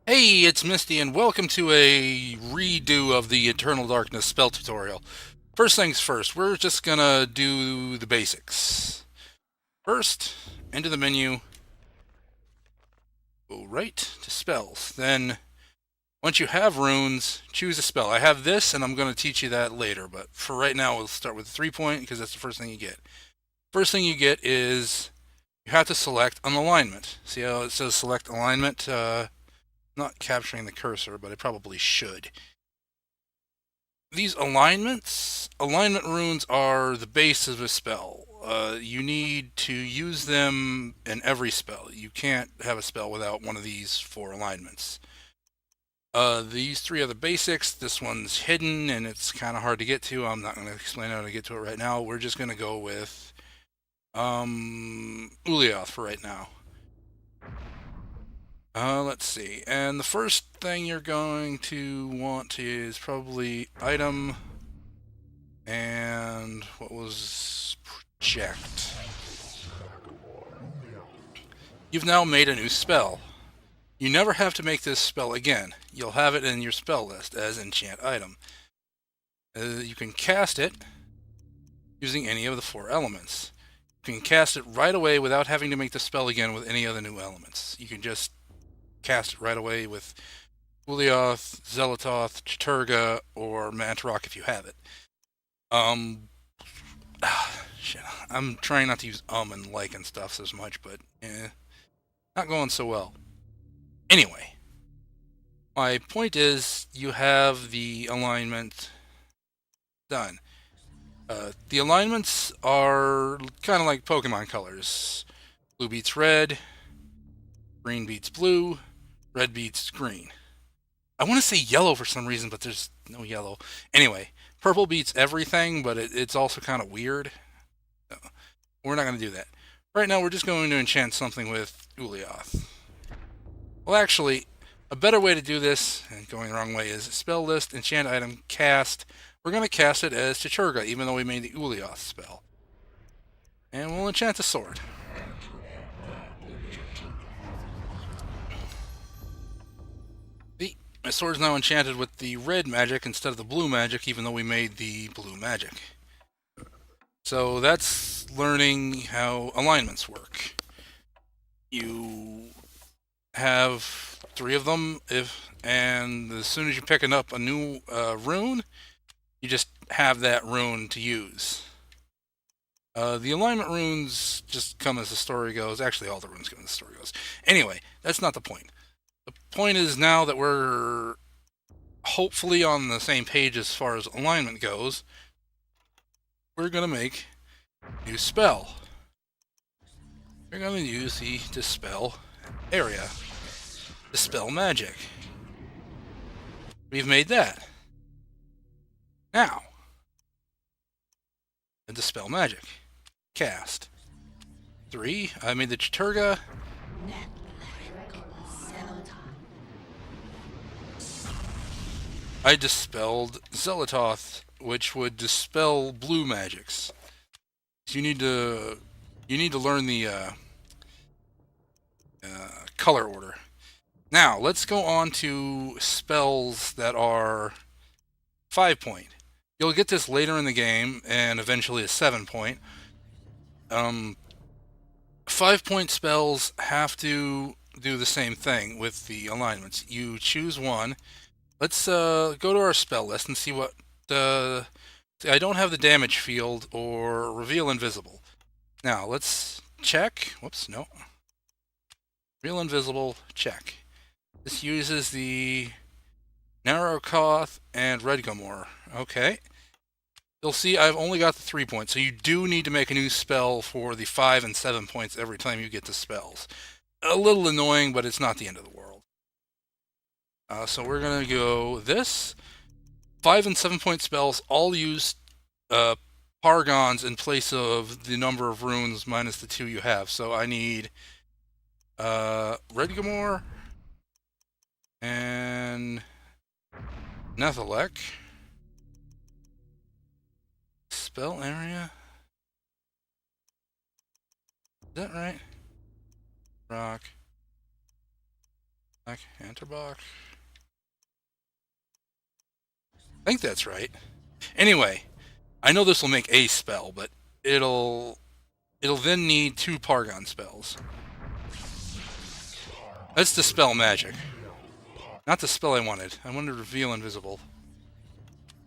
Hey, it's Misty, and welcome to a redo of the Eternal Darkness spell tutorial. First things first, we're just gonna do the basics. First, into the menu, go right to spells. Then, once you have runes, choose a spell. I have this, and I'm gonna teach you that later, but for right now, we'll start with the 3-point, because that's the first thing you get. First thing you get is you have to select an alignment. See how it says select alignment? Not capturing the cursor, but it probably should. These alignment runes are the base of a spell. You need to use them in every spell. You can't have a spell without one of these four alignments. These three are the basics. This one's hidden and it's kind of hard to get to. I'm not going to explain how to get to it right now. We're just going to go with xel'lotath for right now. Let's see. And the first thing you're going to want is probably item and what was project. You've now made a new spell. You never have to make this spell again. You'll have it in your spell list as enchant item. You can cast it using any of the four elements. You can cast it right away without having to make the spell again with any of the new elements. You can just cast it right away with xel'lotath, xel'lotath, chattur'gha, or mantarok if you have it. Shit. I'm trying not to use and like and stuff as much, but not going so well. Anyway, my point is you have the alignment done. The alignments are kind of like Pokemon colors. Blue beats red, green beats blue, red beats green. I want to say yellow for some reason, but there's no yellow. Anyway, purple beats everything, but it's also kind of weird. We're not going to do that. Right now, we're just going to enchant something with xel'lotath. Well, actually, a better way to do this, and going the wrong way, is spell list, enchant item, cast. We're going to cast it as chattur'gha, even though we made the xel'lotath spell. And we'll enchant the sword. My sword's now enchanted with the red magic instead of the blue magic, even though we made the blue magic. So that's learning how alignments work. You have three of them, and as soon as you pick up a new rune, you just have that rune to use. The alignment runes just come as the story goes. Actually, all the runes come as the story goes. Anyway, that's not the point. The point is now that we're hopefully on the same page as far as alignment goes, we're going to make a new spell. We're going to use the Dispel area. Dispel magic. We've made that. Now, the Dispel magic. Cast. 3. I made the chattur'gha. I dispelled xel'lotath, which would dispel blue magics. So you need to learn the color order. Now let's go on to spells that are 5-point. You'll get this later in the game, and eventually a 7-point. 5-point spells have to do the same thing with the alignments. You choose one. Let's go to our spell list and see what. See, I don't have the damage field or reveal invisible. Now let's check. Whoops, no. Reveal invisible. Check. This uses the Narrowcoth and Redgumore. Okay. You'll see I've only got the 3-point, so you do need to make a new spell for the 5 and 7 points every time you get the spells. A little annoying, but it's not the end of the world. So we're going to go this. 5 and 7-point spells all use paragons in place of the number of runes minus the 2 you have. So I need Redgumore and Nethalek. Spell area. Is that right? Rock. Black Hanterbock. I think that's right. Anyway, I know this will make a spell, but it'll then need 2 Pargon spells. That's the spell magic. Not the spell I wanted. I wanted Reveal Invisible.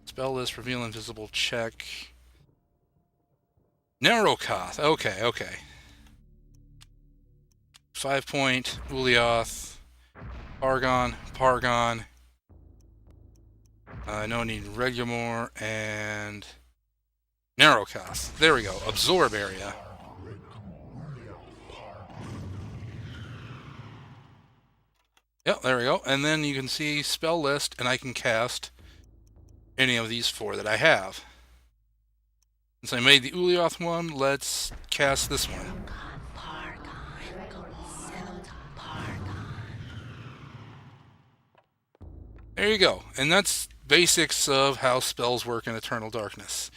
Spell list, Reveal Invisible, check. xel'lotath. Okay. 5-point, xel'lotath, Pargon. No need Regulamore, and xel'lotath. There we go. Absorb area. Yep, there we go. And then you can see spell list, and I can cast any of these 4 that I have. Since I made the xel'lotath one, let's cast this one. There you go. And that's basics of how spells work in Eternal Darkness.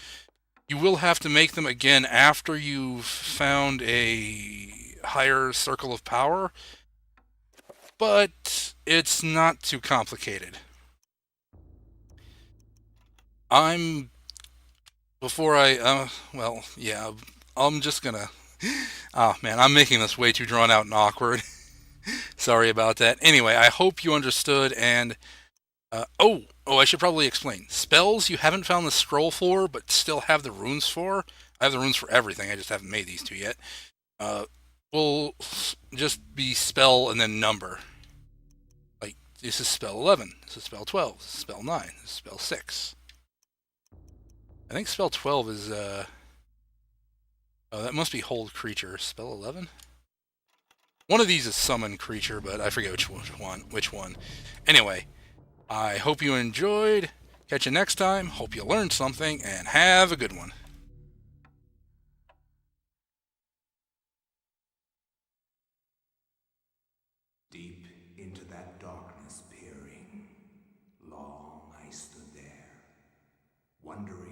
You will have to make them again after you've found a higher circle of power, but it's not too complicated. I'm just gonna... Oh man, I'm making this way too drawn out and awkward. Sorry about that. Anyway, I hope you understood, and... I should probably explain. Spells you haven't found the scroll for, but still have the runes for. I have the runes for everything, I just haven't made these 2 yet. Will just be spell and then number. Like, this is spell 11, this is spell 12, this is spell 9, this is spell 6. I think spell 12 is, oh, that must be hold creature. Spell 11? One of these is summon creature, but I forget which one. Anyway, I hope you enjoyed. Catch you next time. Hope you learned something, and have a good one. Deep into that darkness peering, long I stood there, wondering